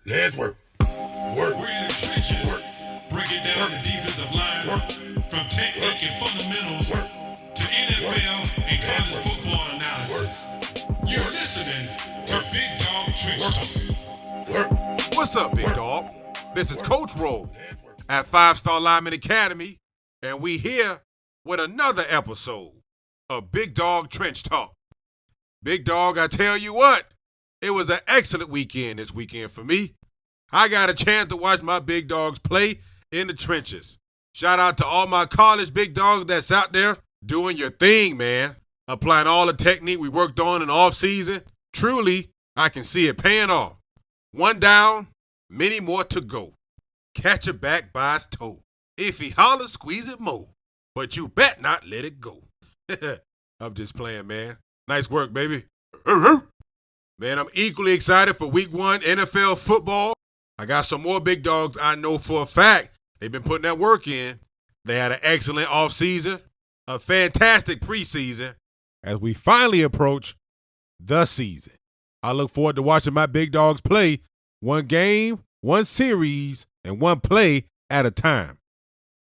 Let's work. Work. We're in the trenches. Work. Break it down the defensive line. Work. From technique and fundamentals Work. to NFL and college football analysis. You're listening to Big Dog Trench Talk. Work. What's up, Big Dog? This is Coach Roll at 5-Star Linemen Academy, and we here with another episode of Big Dog Trench Talk. Big Dog, I tell you what, it was an excellent weekend this weekend for me. I got a chance to watch my big dogs play in the trenches. Shout out to all my college big dogs that's out there doing your thing, man. Applying all the technique we worked on in the off-season. Truly, I can see it paying off. One down, many more to go. Catch it back by its toe. If he holler, squeeze it more. But you bet not let it go. I'm just playing, man. Nice work, baby. Man, I'm equally excited for week 1 NFL football. I got some more big dogs I know for a fact they've been putting that work in. They had an excellent offseason, a fantastic preseason, as we finally approach the season. I look forward to watching my big dogs play one game, one series, and one play at a time.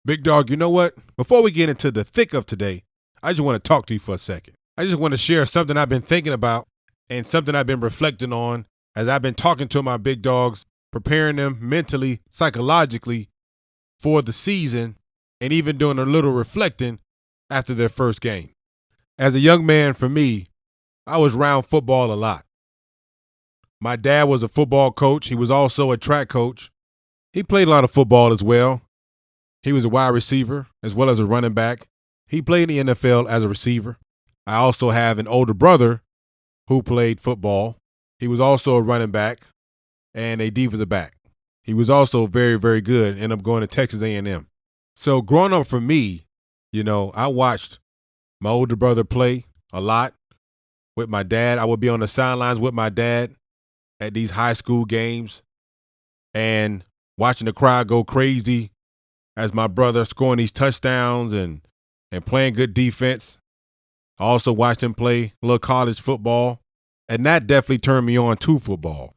Big dog, you know what? Before we get into the thick of today, I just want to talk to you for a second. I just want to share something I've been thinking about and something I've been reflecting on as I've been talking to my big dogs, preparing them mentally, psychologically for the season, and even doing a little reflecting after their first game. As a young man, for me, I was around football a lot. My dad was a football coach. He was also a track coach. He played a lot of football as well. He was a wide receiver as well as a running back. He played in the NFL as a receiver. I also have an older brother who played football. He was also a running back and a defensive back. He was also very, very good. Ended up going to Texas A&M. So growing up for me, I watched my older brother play a lot with my dad. I would be on the sidelines with my dad at these high school games and watching the crowd go crazy as my brother scoring these touchdowns and playing good defense. I also watched him play a little college football, and that definitely turned me on to football.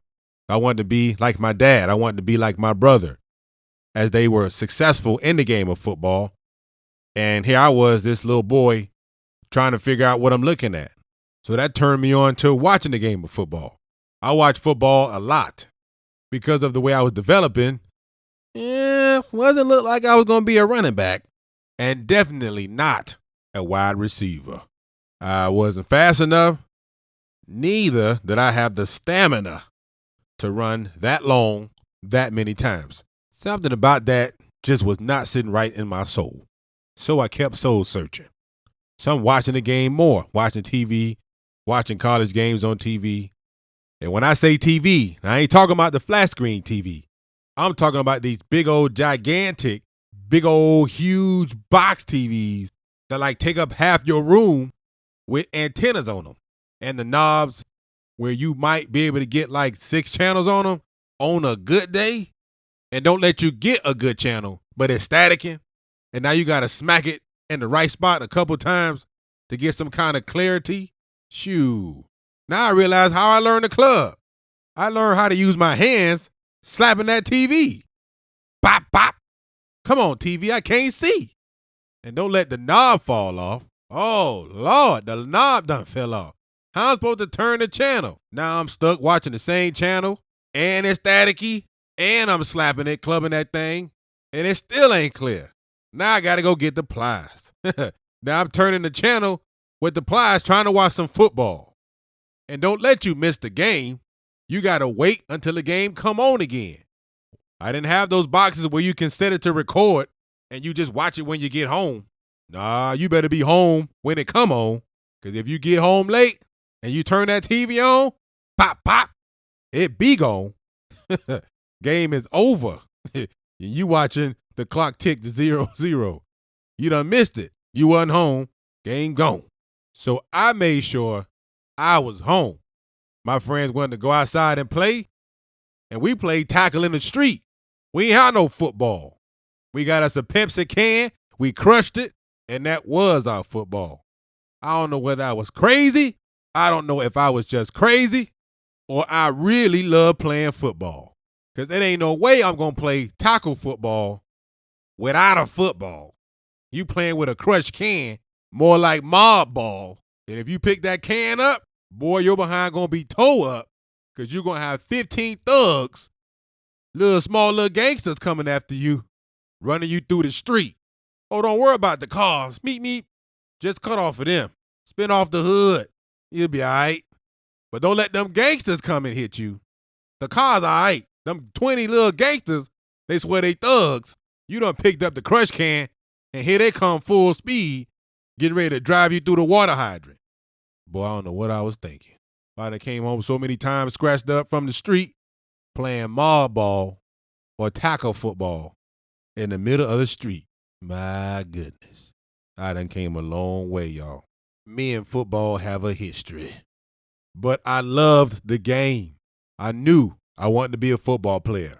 I wanted to be like my dad. I wanted to be like my brother as they were successful in the game of football. And here I was, this little boy, trying to figure out what I'm looking at. So that turned me on to watching the game of football. I watched football a lot because of the way I was developing. Wasn't look like I was going to be a running back, and definitely not a wide receiver. I wasn't fast enough. Neither did I have the stamina to run that long, that many times. Something about that just was not sitting right in my soul. So I kept soul searching. So I'm watching the game more, watching TV, watching college games on TV. And when I say TV, I ain't talking about the flat screen TV. I'm talking about these big old gigantic, big old huge box TVs that take up half your room with antennas on them. And the knobs where you might be able to get 6 channels on them on a good day and don't let you get a good channel, but it's staticking. And now you got to smack it in the right spot a couple times to get some kind of clarity. Shoo. Now I realize how I learned the club. I learned how to use my hands slapping that TV. Bop, bop. Come on, TV, I can't see. And don't let the knob fall off. Oh, Lord, the knob done fell off. How am I supposed to turn the channel? Now I'm stuck watching the same channel, and it's staticky, and I'm slapping it, clubbing that thing, and it still ain't clear. Now I got to go get the pliers. Now I'm turning the channel with the pliers trying to watch some football. And don't let you miss the game. You got to wait until the game come on again. I didn't have those boxes where you can set it to record and you just watch it when you get home. Nah, you better be home when it come on. Because if you get home late and you turn that TV on, pop, pop, it be gone. Game is over. You watching the clock tick to 0-0. You done missed it. You wasn't home. Game gone. So I made sure I was home. My friends wanted to go outside and play, and we played tackle in the street. We ain't had no football. We got us a Pepsi can, we crushed it, and that was our football. I don't know whether I was crazy. I don't know if I was just crazy, or I really love playing football. Because there ain't no way I'm going to play tackle football without a football. You playing with a crushed can, more like mob ball. And if you pick that can up, boy, your behind going to be toe up because you're going to have 15 thugs, small little gangsters coming after you, running you through the street. Oh, don't worry about the cars. Meep. Just cut off of them. Spin off the hood. You'll be all right. But don't let them gangsters come and hit you. The cars all right. Them 20 little gangsters, they swear they thugs. You done picked up the crush can, and here they come full speed, getting ready to drive you through the water hydrant. Boy, I don't know what I was thinking. I done came home so many times scratched up from the street playing mob ball or tackle football in the middle of the street. My goodness. I done came a long way, y'all. Me and football have a history. But I loved the game. I knew I wanted to be a football player.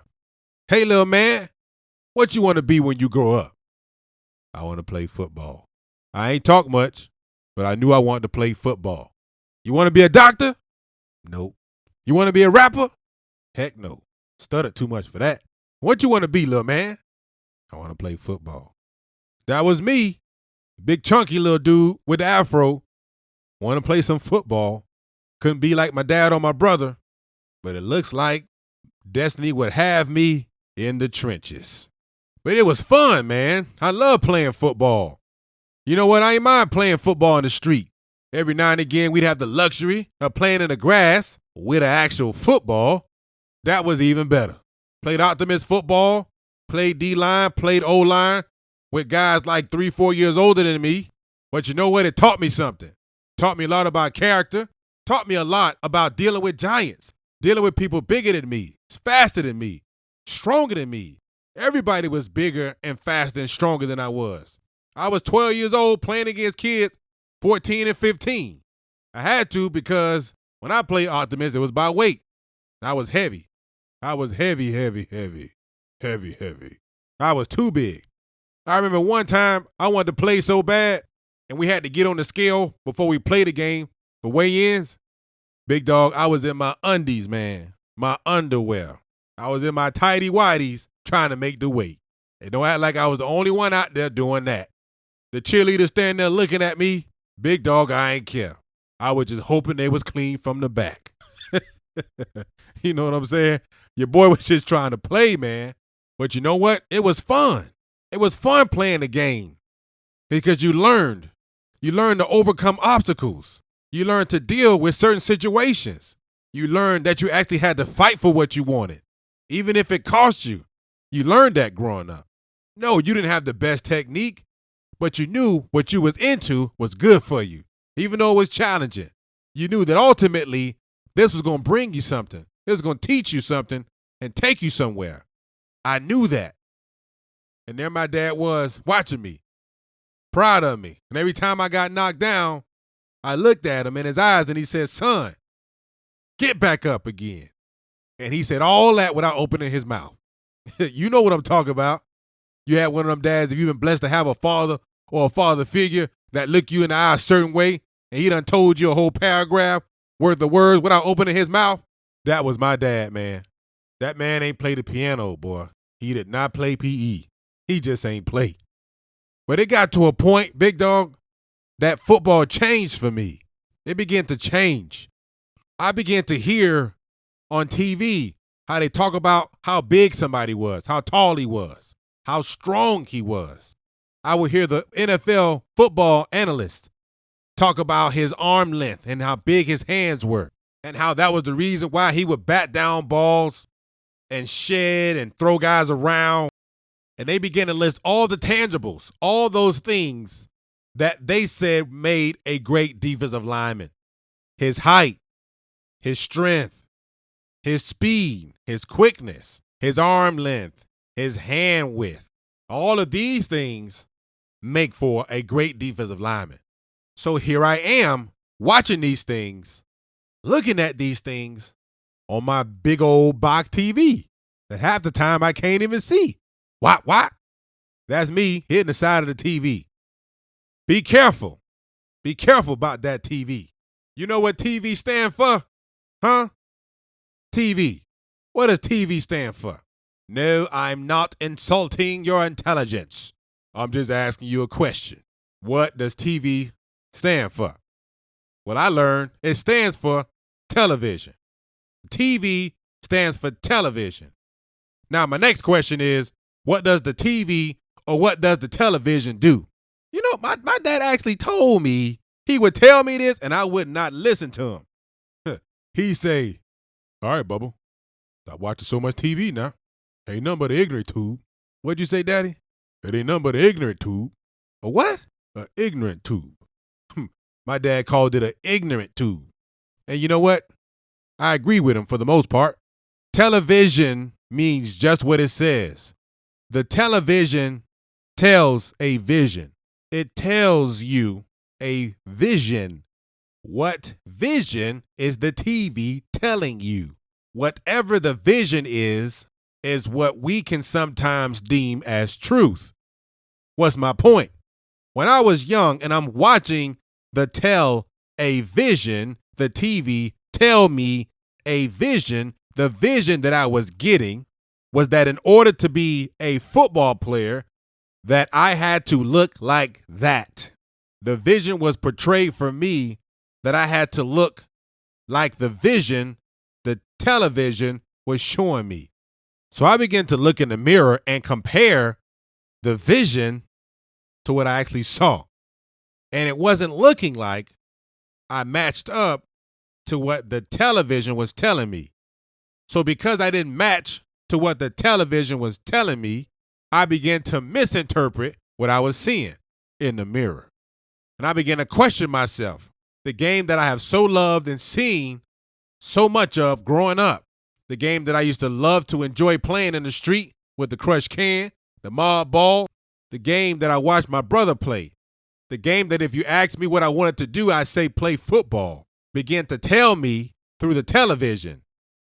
Hey, little man, what you want to be when you grow up? I want to play football. I ain't talk much, but I knew I wanted to play football. You want to be a doctor? Nope. You want to be a rapper? Heck no. Stuttered too much for that. What you want to be, little man? I want to play football. That was me, big chunky little dude with the afro. Want to play some football. Couldn't be like my dad or my brother, but it looks like destiny would have me in the trenches. But it was fun, man. I love playing football. You know what? I ain't mind playing football in the street. Every now and again, we'd have the luxury of playing in the grass with an actual football. That was even better. Played Optimist football, played D-line, played O-line with guys like 3-4 years older than me. But you know what? It taught me something. Taught me a lot about character. Taught me a lot about dealing with giants, dealing with people bigger than me, faster than me, stronger than me. Everybody was bigger and faster and stronger than I was. I was 12 years old playing against kids 14 and 15. I had to because when I played Optimist, it was by weight. I was heavy. I was heavy. I was too big. I remember one time I wanted to play so bad, and we had to get on the scale before we played the game for weigh-ins. Big dog, I was in my undies, man, my underwear. I was in my tighty whities trying to make the weight. They don't act like I was the only one out there doing that. The cheerleaders standing there looking at me. Big dog, I ain't care. I was just hoping they was clean from the back. You know what I'm saying? Your boy was just trying to play, man. But you know what? It was fun. It was fun playing the game because you learned. You learned to overcome obstacles. You learned to deal with certain situations. You learned that you actually had to fight for what you wanted, even if it cost you. You learned that growing up. No, you didn't have the best technique, but you knew what you was into was good for you, even though it was challenging. You knew that ultimately this was going to bring you something. It was going to teach you something and take you somewhere. I knew that. And there my dad was watching me, proud of me. And every time I got knocked down, I looked at him in his eyes and he said, son, get back up again. And he said all that without opening his mouth. You know what I'm talking about. You had one of them dads, if you've been blessed to have a father or a father figure that look you in the eye a certain way, and he done told you a whole paragraph worth of words without opening his mouth. That was my dad, man. That man ain't play the piano, boy. He did not play PE. He just ain't play. But it got to a point, big dog, that football changed for me. It began to change. I began to hear on TV how they talk about how big somebody was, how tall he was, how strong he was. I would hear the NFL football analyst talk about his arm length and how big his hands were and how that was the reason why he would bat down balls and shed and throw guys around. And they began to list all the tangibles, all those things that they said made a great defensive lineman. His height, his strength, his speed, his quickness, his arm length, his hand width. All of these things make for a great defensive lineman. So here I am watching these things, looking at these things on my big old box TV that half the time I can't even see. What? That's me hitting the side of the TV. Be careful. Be careful about that TV. You know what TV stand for? Huh? TV. What does TV stand for? No, I'm not insulting your intelligence. I'm just asking you a question. What does TV stand for? Well, I learned it stands for television. TV stands for television. Now, my next question is, what does the TV or what does the television do? You know, my dad actually told me he would tell me this and I would not listen to him. He say, all right, Bubba, stop watching so much TV now. Ain't nothing but an ignorant tube. What'd you say, Daddy? It ain't nothing but an ignorant tube. A what? An ignorant tube. My dad called it an ignorant tube. And you know what? I agree with him for the most part. Television means just what it says. The television tells a vision. It tells you a vision. What vision is the TV telling you? Whatever the vision is what we can sometimes deem as truth. What's my point? When I was young and I'm watching the vision, the TV tell me a vision, the vision that I was getting was that in order to be a football player, that I had to look like that. The vision was portrayed for me that I had to look like the vision the television was showing me. So I began to look in the mirror and compare the vision to what I actually saw. And it wasn't looking like I matched up to what the television was telling me. So because I didn't match to what the television was telling me, I began to misinterpret what I was seeing in the mirror. And I began to question myself. The game that I have so loved and seen so much of growing up. The game that I used to love to enjoy playing in the street with the crushed can, the mob ball, the game that I watched my brother play. The game that if you asked me what I wanted to do, I'd say play football. Began to tell me through the television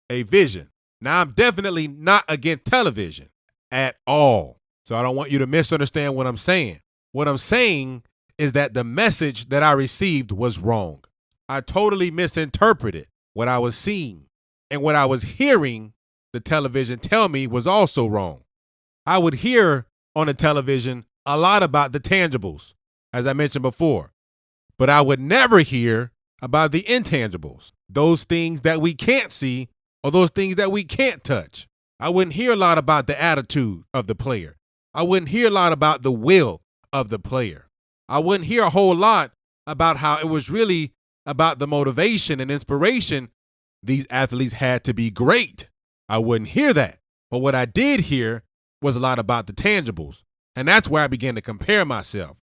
a vision. Now, I'm definitely not against television at all. So I don't want you to misunderstand what I'm saying. What I'm saying is that the message that I received was wrong. I totally misinterpreted what I was seeing. And what I was hearing the television tell me was also wrong. I would hear on the television a lot about the tangibles, as I mentioned before. But I would never hear about the intangibles, those things that we can't see or those things that we can't touch. I wouldn't hear a lot about the attitude of the player. I wouldn't hear a lot about the will of the player. I wouldn't hear a whole lot about how it was really about the motivation and inspiration these athletes had to be great. I wouldn't hear that. But what I did hear was a lot about the tangibles. And that's where I began to compare myself.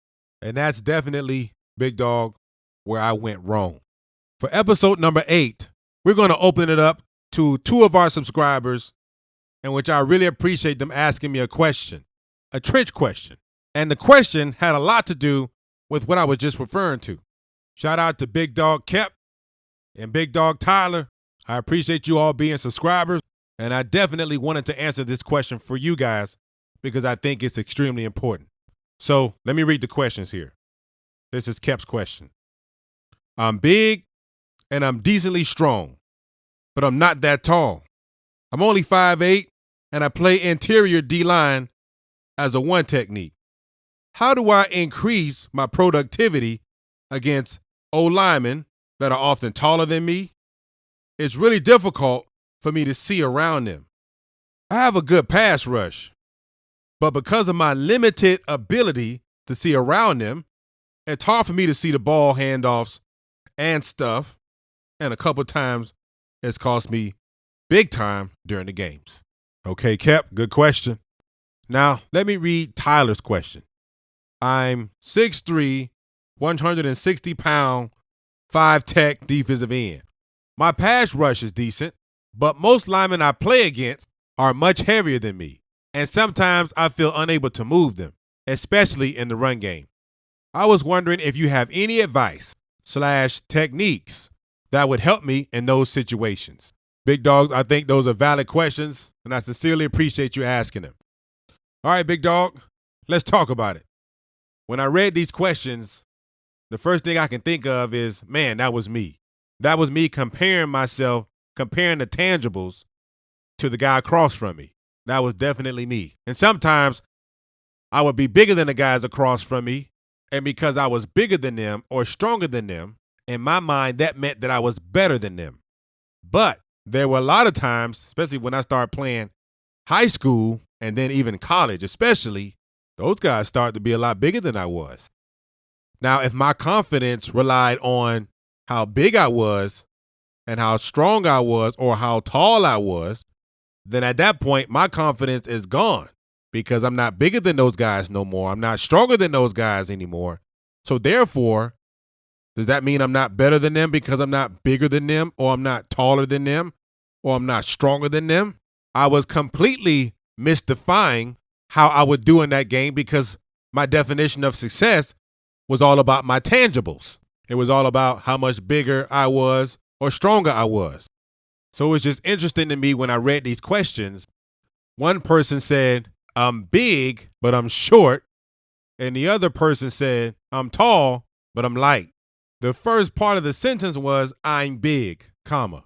And that's definitely, Big Dog, where I went wrong. For episode number 8, we're going to open it up to 2 of our subscribers, in which I really appreciate them asking me a question, a trench question. And the question had a lot to do with what I was just referring to. Shout out to Big Dog Kep and Big Dog Tyler. I appreciate you all being subscribers, and I definitely wanted to answer this question for you guys because I think it's extremely important. So let me read the questions here. This is Kep's question. I'm big and I'm decently strong, but I'm not that tall. I'm only 5'8", and I play interior D-line as a one technique. How do I increase my productivity against O-linemen that are often taller than me? It's really difficult for me to see around them. I have a good pass rush, but because of my limited ability to see around them, it's hard for me to see the ball handoffs and stuff, and a couple times it's cost me big time during the games. Okay, Kep, good question. Now, let me read Tyler's question. I'm 6'3", 160-pound, 5-tech defensive end. My pass rush is decent, but most linemen I play against are much heavier than me, and sometimes I feel unable to move them, especially in the run game. I was wondering if you have any advice/techniques that would help me in those situations. Big Dogs, I think those are valid questions, and I sincerely appreciate you asking them. All right, Big Dog, let's talk about it. When I read these questions, the first thing I can think of is, man, that was me. That was me comparing the tangibles to the guy across from me. That was definitely me. And sometimes I would be bigger than the guys across from me. And because I was bigger than them or stronger than them, in my mind, that meant that I was better than them. But there were a lot of times, especially when I started playing high school and then even college, especially, those guys started to be a lot bigger than I was. Now, if my confidence relied on how big I was and how strong I was or how tall I was, then at that point, my confidence is gone because I'm not bigger than those guys no more. I'm not stronger than those guys anymore. So therefore, does that mean I'm not better than them because I'm not bigger than them or I'm not taller than them or I'm not stronger than them? I was completely mystifying how I would do in that game because my definition of success was all about my tangibles. It was all about how much bigger I was or stronger I was. So it was just interesting to me when I read these questions. One person said, I'm big, but I'm short. And the other person said, I'm tall, but I'm light. The first part of the sentence was, I'm big, comma.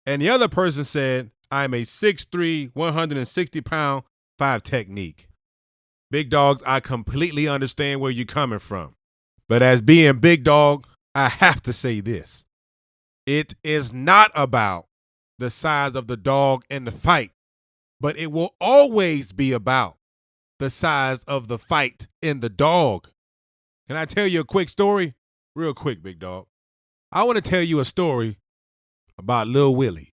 And the other person said, I'm a 6'3", 160-pound, 5 technique. Big Dogs, I completely understand where you're coming from. But as being Big Dog, I have to say this. It is not about the size of the dog in the fight, but it will always be about the size of the fight in the dog. Can I tell you a quick story? Real quick, Big Dog. I want to tell you a story about Lil Willie.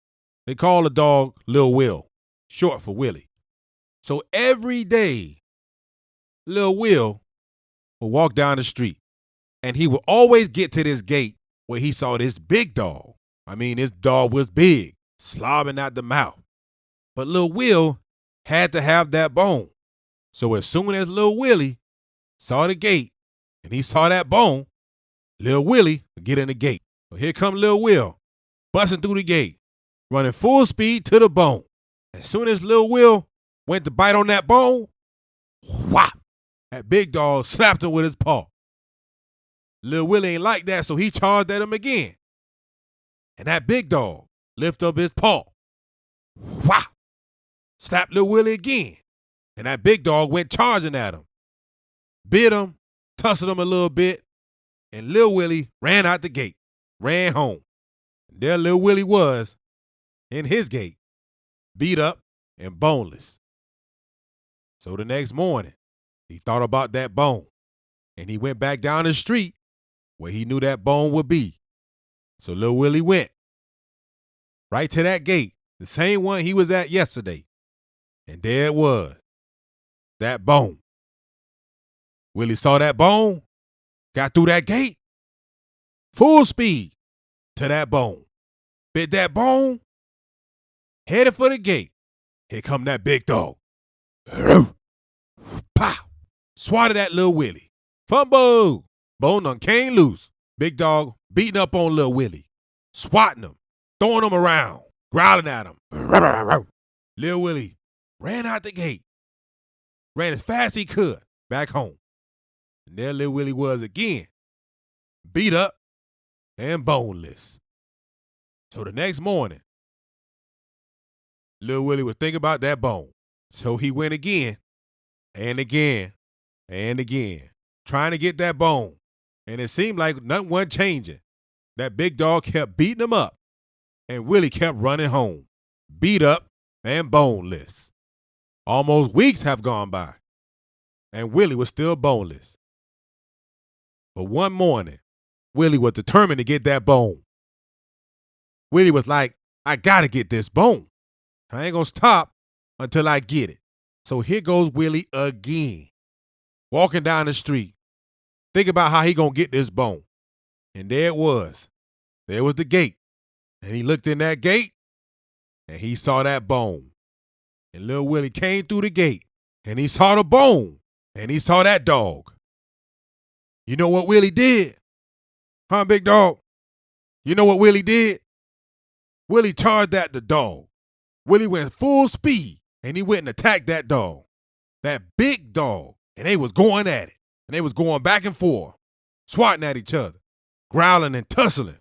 They call the dog Lil Will, short for Willie. So every day, Lil Will will walk down the street, and he will always get to this gate where he saw this big dog. I mean, this dog was big, slobbing out the mouth. But Lil Will had to have that bone. So as soon as Lil Willie saw the gate and he saw that bone, Lil Willie would get in the gate. So here come Lil Will, busting through the gate, running full speed to the bone. As soon as Lil Will went to bite on that bone, whop, that big dog slapped him with his paw. Lil Willie ain't like that, so he charged at him again. And that big dog lift up his paw. Whop, slapped Lil Willie again. And that big dog went charging at him. Bit him, tussled him a little bit, and Lil Willie ran out the gate, ran home. And there Lil Willie was in his gate, beat up and boneless. So the next morning, he thought about that bone, and he went back down the street where he knew that bone would be. So Lil Willie went right to that gate, the same one he was at yesterday. And there it was, that bone. Willie saw that bone, got through that gate, full speed to that bone. Bit that bone, headed for the gate. Here come that big dog. Pow! Swatted at Lil Willie. Fumble! Bone done came loose. Big dog beating up on Lil Willie. Swatting him, throwing him around, growling at him. Lil Willie ran out the gate. Ran as fast as he could back home. And there Lil Willie was again. Beat up and boneless. So the next morning, Lil Willie was thinking about that bone. So he went again and again and again, trying to get that bone. And it seemed like nothing was changing. That big dog kept beating him up, and Willie kept running home, beat up and boneless. Almost weeks have gone by, and Willie was still boneless. But one morning, Willie was determined to get that bone. Willie was like, I gotta get this bone. I ain't gonna stop until I get it. So here goes Willie again, walking down the street, thinking about how he gonna get this bone. And there it was. There was the gate. And he looked in that gate, and he saw that bone. And Lil Willie came through the gate, and he saw the bone, and he saw that dog. You know what Willie did? Huh, Big Dog? You know what Willie did? Willie charged at the dog. Willie went full speed, and he went and attacked that dog, that big dog, and they was going at it, and they was going back and forth, swatting at each other, growling and tussling.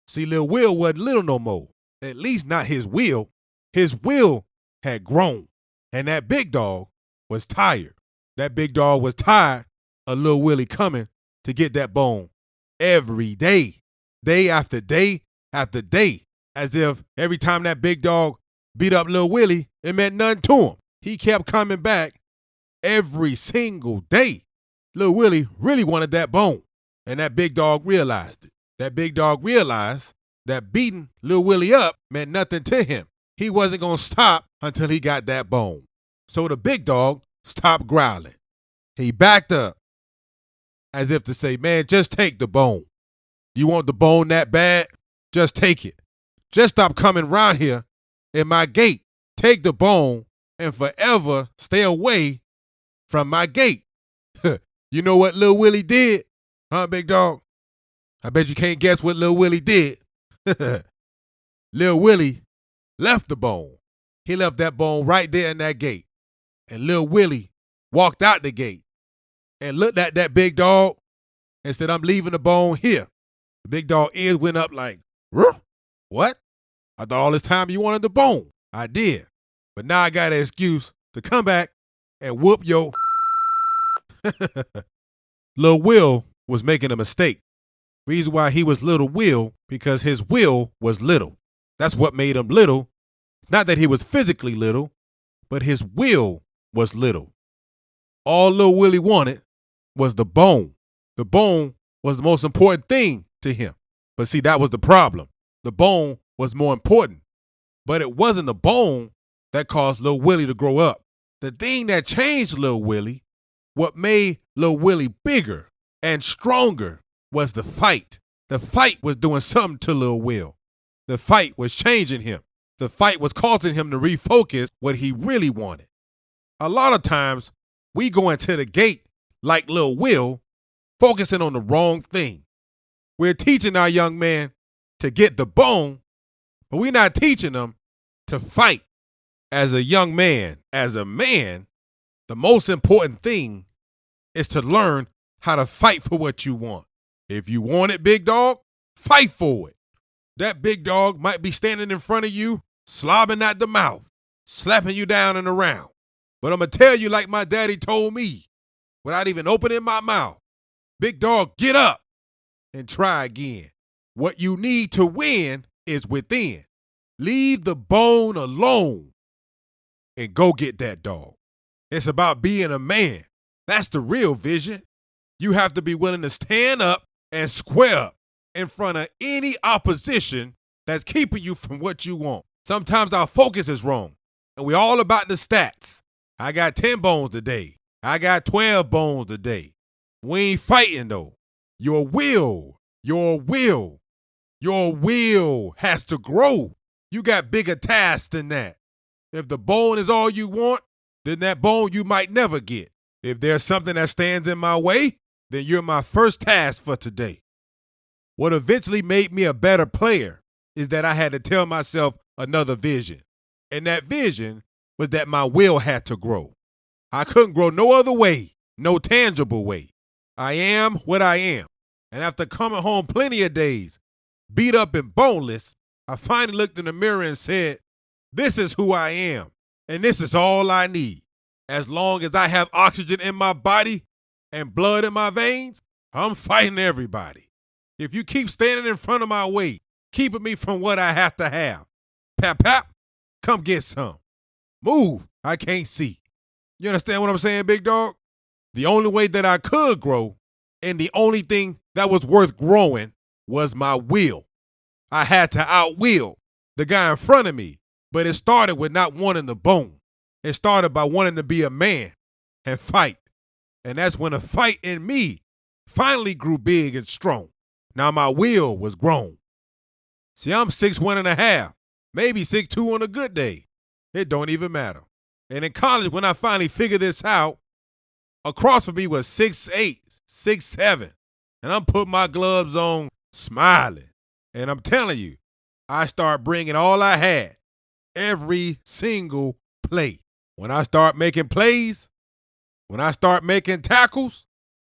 See, Lil Will wasn't little no more, at least not his Will. His will had grown, and that big dog was tired. That big dog was tired of Lil Willie coming to get that bone every day, day after day after day, as if every time that big dog beat up Lil Willie, it meant nothing to him. He kept coming back every single day. Lil Willie really wanted that bone, and that big dog realized it. That big dog realized that beating Lil Willie up meant nothing to him. He wasn't going to stop until he got that bone. So the big dog stopped growling. He backed up as if to say, man, just take the bone. You want the bone that bad? Just take it. Just stop coming around here in my gate. Take the bone and forever stay away from my gate. You know what Lil Willie did? Huh, big dog? I bet you can't guess what Lil Willie did. Lil Willie left the bone. He left that bone right there in that gate. And Lil Willie walked out the gate and looked at that big dog and said, I'm leaving the bone here. The big dog ears went up like, ruh, what? I thought all this time you wanted the bone. I did. But now I got an excuse to come back and whoop your... Lil Will was making a mistake. Reason why he was Little Will, because his will was little. That's what made him little. Not that he was physically little, but his will was little. All Lil Willie wanted was the bone. The bone was the most important thing to him. But see, that was the problem. The bone was more important. But it wasn't the bone that caused Lil Willie to grow up. The thing that changed Lil Willie, what made Lil Willie bigger and stronger, was the fight. The fight was doing something to Lil Will. The fight was changing him. The fight was causing him to refocus what he really wanted. A lot of times, we go into the gate like Lil Will, focusing on the wrong thing. We're teaching our young man to get the bone, but we're not teaching them to fight. As a young man, as a man, the most important thing is to learn how to fight for what you want. If you want it, big dog, fight for it. That big dog might be standing in front of you, slobbing at the mouth, slapping you down and around. But I'm going to tell you like my daddy told me, without even opening my mouth, big dog, get up and try again. What you need to win is within. Leave the bone alone and go get that dog. It's about being a man. That's the real vision. You have to be willing to stand up and square up in front of any opposition that's keeping you from what you want. Sometimes our focus is wrong, and we're all about the stats. I got 10 bones today. I got 12 bones today. We ain't fighting, though. Your will has to grow. You got bigger tasks than that. If the bone is all you want, then that bone you might never get. If there's something that stands in my way, then you're my first task for today. What eventually made me a better player is that I had to tell myself another vision. And that vision was that my will had to grow. I couldn't grow no other way, no tangible way. I am what I am. And after coming home plenty of days, beat up and boneless, I finally looked in the mirror and said, this is who I am, and this is all I need. As long as I have oxygen in my body and blood in my veins, I'm fighting everybody. If you keep standing in front of my way, keeping me from what I have to have, pap, pap, come get some. Move, I can't see. You understand what I'm saying, big dog? The only way that I could grow, and the only thing that was worth growing, was my will. I had to outwill the guy in front of me, but it started with not wanting the bone. It started by wanting to be a man and fight. And that's when a fight in me finally grew big and strong. Now my will was grown. See, I'm 6'1.5", maybe 6'2" on a good day. It don't even matter. And in college, when I finally figured this out, across from me was 6'8", 6'7", and I'm putting my gloves on, smiling. And I'm telling you, I start bringing all I had, every single play. When I start making plays, when I start making tackles,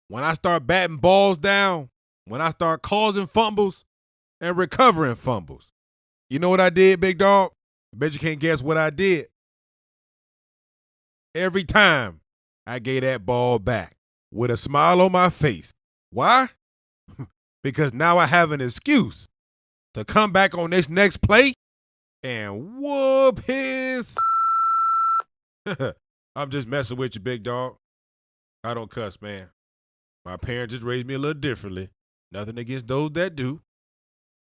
when I start batting balls down, when I start causing fumbles and recovering fumbles. You know what I did, big dog? I bet you can't guess what I did. Every time I gave that ball back with a smile on my face. Why? Because now I have an excuse to come back on this next play and whoop his. I'm just messing with you, big dog. I don't cuss, man. My parents just raised me a little differently. Nothing against those that do.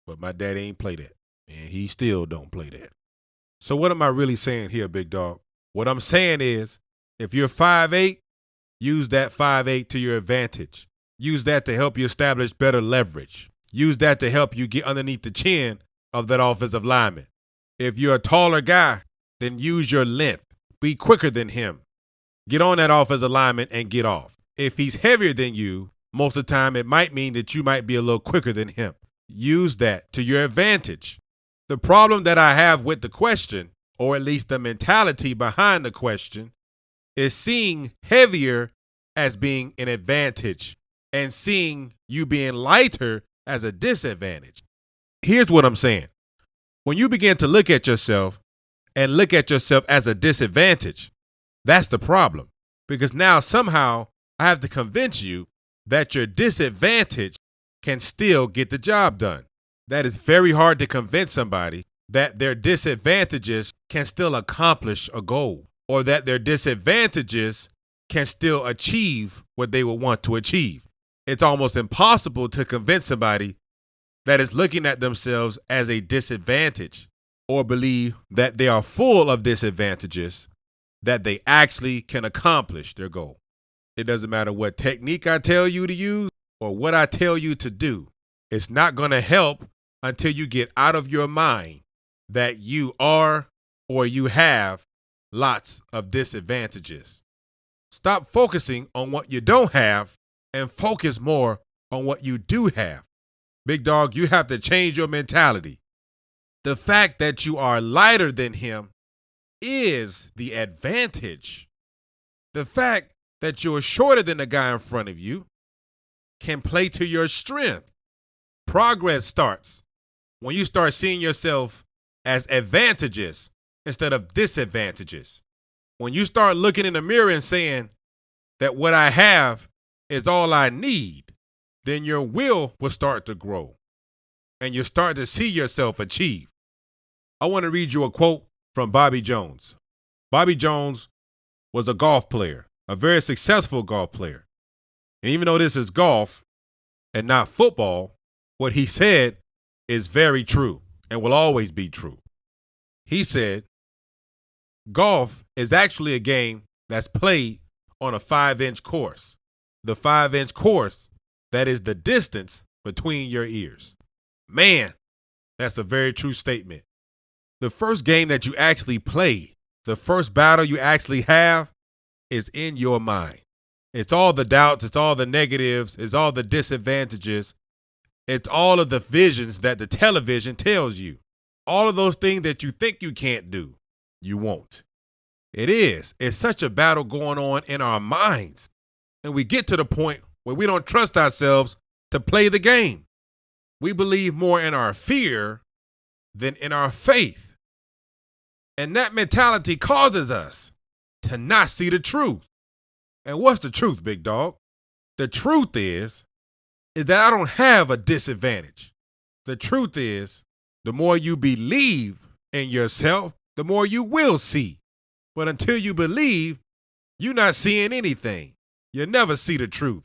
But my daddy ain't play that. And he still don't play that. So what am I really saying here, big dog? What I'm saying is, if you're 5'8", use that 5'8" to your advantage. Use that to help you establish better leverage. Use that to help you get underneath the chin of that offensive lineman. If you're a taller guy, then use your length. Be quicker than him. Get on that offensive lineman and get off. If he's heavier than you, most of the time it might mean that you might be a little quicker than him. Use that to your advantage. The problem that I have with the question, or at least the mentality behind the question, is seeing heavier as being an advantage and seeing you being lighter as a disadvantage. Here's what I'm saying. When you begin to look at yourself and look at yourself as a disadvantage, that's the problem. Because now somehow I have to convince you that your disadvantage can still get the job done. That is very hard to convince somebody that their disadvantages can still accomplish a goal, or that their disadvantages can still achieve what they would want to achieve. It's almost impossible to convince somebody that is looking at themselves as a disadvantage or believe that they are full of disadvantages that they actually can accomplish their goal. It doesn't matter what technique I tell you to use or what I tell you to do. It's not going to help until you get out of your mind that you are or you have lots of disadvantages. Stop focusing on what you don't have and focus more on what you do have. Big dog, you have to change your mentality. The fact that you are lighter than him is the advantage. The fact that you're shorter than the guy in front of you can play to your strength. Progress starts when you start seeing yourself as advantages instead of disadvantages. When you start looking in the mirror and saying that what I have is all I need, then your will start to grow and you start to see yourself achieve. I want to read you a quote from Bobby Jones. Bobby Jones was a golf player, a very successful golf player. And even though this is golf and not football, what he said is very true and will always be true. He said, golf is actually a game that's played on a 5-inch course. The 5-inch course, that is the distance between your ears. Man, that's a very true statement. The first game that you actually play, the first battle you actually have, is in your mind. It's all the doubts, it's all the negatives, it's all the disadvantages, it's all of the visions that the television tells you. All of those things that you think you can't do, you won't. It is. It's such a battle going on in our minds. And we get to the point where we don't trust ourselves to play the game. We believe more in our fear than in our faith. And that mentality causes us to not see the truth. And what's the truth, big dog? The truth is that I don't have a disadvantage. The truth is, the more you believe in yourself, the more you will see. But until you believe, you're not seeing anything. You'll never see the truth.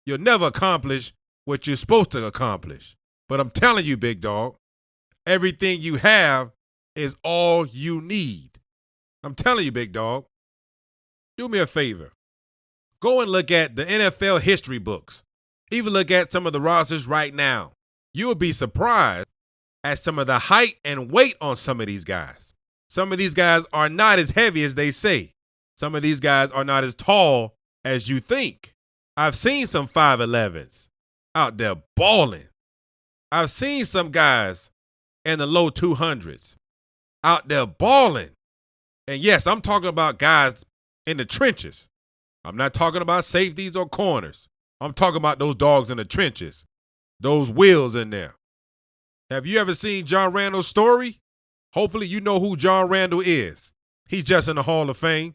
You'll never accomplish what you're supposed to accomplish. But I'm telling you, big dog, everything you have is all you need. I'm telling you, big dog, do me a favor. Go and look at the NFL history books. Even look at some of the rosters right now. You will be surprised at some of the height and weight on some of these guys. Some of these guys are not as heavy as they say. Some of these guys are not as tall as you think. I've seen some 5'11s out there balling. I've seen some guys in the low 200s out there balling. And yes, I'm talking about guys in the trenches. I'm not talking about safeties or corners. I'm talking about those dogs in the trenches, those wheels in there. Have you ever seen John Randall's story? Hopefully you know who John Randle is. He's just in the Hall of Fame.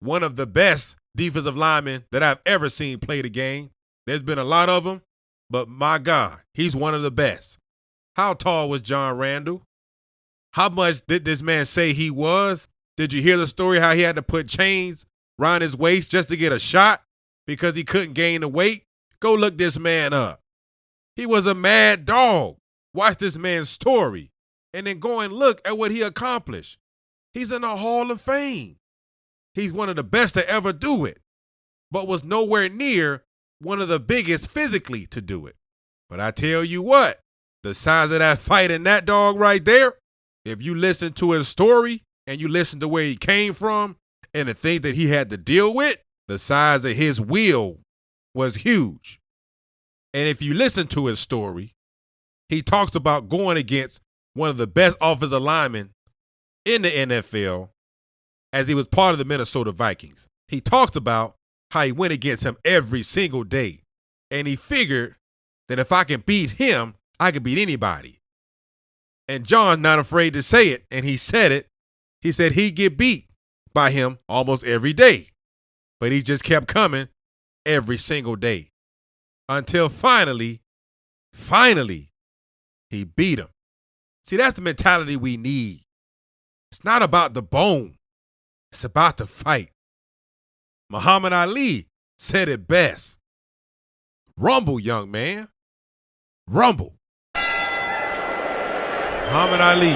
One of the best defensive linemen that I've ever seen play the game. There's been a lot of them, but my God, he's one of the best. How tall was John Randle? How much did this man say he was? Did you hear the story how he had to put chains around his waist just to get a shot because he couldn't gain the weight? Go look this man up. He was a mad dog. Watch this man's story and then go and look at what he accomplished. He's in the Hall of Fame. He's one of the best to ever do it, but was nowhere near one of the biggest physically to do it. But I tell you what, the size of that fight in that dog right there, if you listen to his story and you listen to where he came from and the things that he had to deal with, the size of his will was huge. And if you listen to his story, he talks about going against one of the best offensive linemen in the NFL as he was part of the Minnesota Vikings. He talks about how he went against him every single day. And he figured that if I can beat him, I can beat anybody. And John's not afraid to say it, and he said it. He said he'd get beat by him almost every day. But he just kept coming every single day. Until finally, he beat him. See, that's the mentality we need. It's not about the bone. It's about the fight. Muhammad Ali said it best. Rumble, young man. Rumble. Muhammad Ali,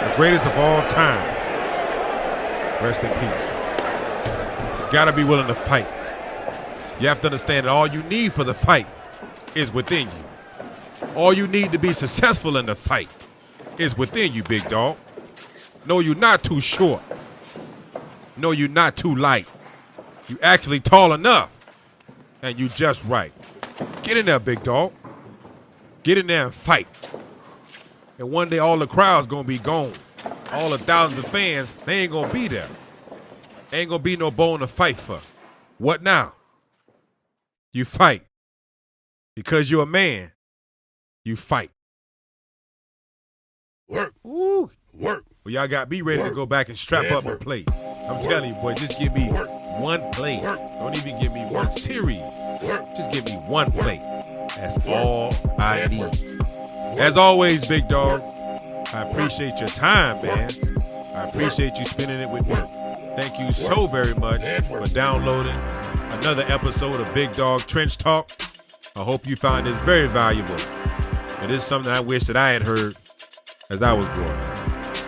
the greatest of all time. Rest in peace. You gotta be willing to fight. You have to understand that all you need for the fight is within you. All you need to be successful in the fight is within you, big dog. No, you're not too short. No, you're not too light. You actually tall enough, and you just right. Get in there, big dog. Get in there and fight. And one day all the crowd's gonna be gone. All the thousands of fans, they ain't gonna be there. Ain't gonna be no bone to fight for. What now? You fight. Because you're a man, you fight. Work. Ooh. Work. Well, y'all got me ready to go back and strap up and play. I'm telling you, boy, just give me one play. Don't even give me one series. Just give me one play. That's all I need. As always, big dog, I appreciate your time, man. I appreciate you spending it with me. Thank you so very much for downloading another episode of Big Dog Trench Talk. I hope you found this very valuable. And this is something I wish that I had heard as I was growing up.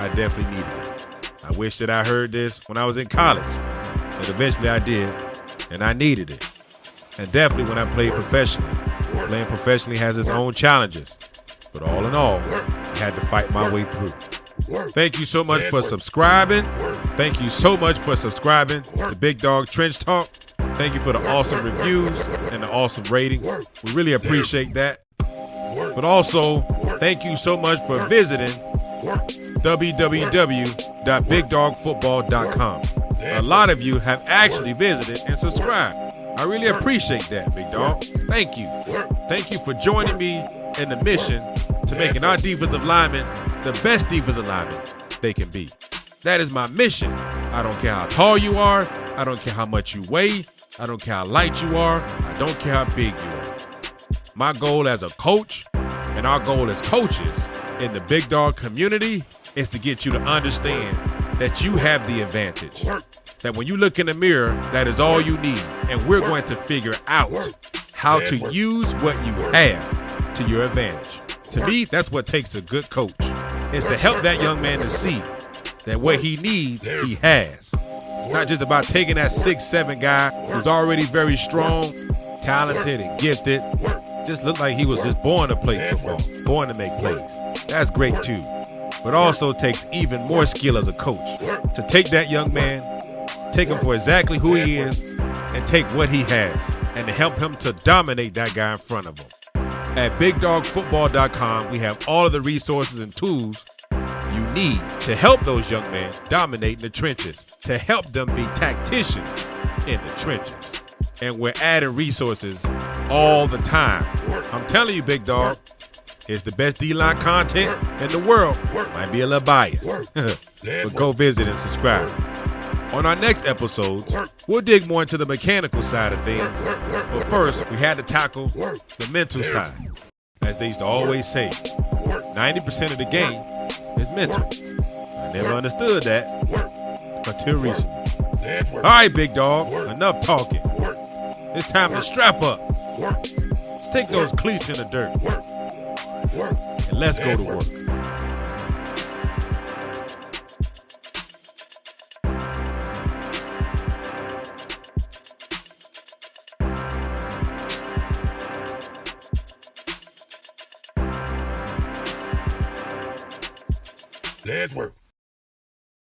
I definitely needed it. I wish that I heard this when I was in college. And eventually I did. And I needed it. And definitely when I played professionally. Playing professionally has its own challenges. But all in all, I had to fight my way through. Thank you so much for subscribing. Thank you so much for subscribing to Big Dog Trench Talk. Thank you for the awesome reviews and the awesome ratings. We really appreciate that. But also, thank you so much for visiting www.bigdogfootball.com. A lot of you have actually visited and subscribed. I really appreciate that, big dog. Thank you. Thank you for joining me in the mission to making our defensive linemen the best defensive linemen they can be. That is my mission. I don't care how tall you are. I don't care how much you weigh. I don't care how light you are. I don't care how big you are. My goal as a coach and our goal as coaches in the Big Dog community is to get you to understand that you have the advantage. That when you look in the mirror, that is all you need. And we're going to figure out how to use what you have to your advantage. To me, that's what takes a good coach, is to help that young man to see that what he needs, he has. It's not just about taking that 6'7" guy who's already very strong, talented, and gifted. Just looked like he was just born to play football, born to make plays. That's great too. But also takes even more skill as a coach to take that young man, take him for exactly who he is, and take what he has, and to help him to dominate that guy in front of him. At BigDogFootball.com, we have all of the resources and tools you need to help those young men dominate in the trenches, to help them be tacticians in the trenches. And we're adding resources all the time. I'm telling you, big dog, It's the best D-line content in the world. Might be a little biased, but go visit and subscribe. On our next episodes, we'll dig more into the mechanical side of things. But first, we had to tackle the mental side. As they used to always say, 90% of the game is mental. I never understood that until recently. All right, big dog, enough talking. It's time to strap up. Stick those cleats in the dirt. And let's go to work. Let's work.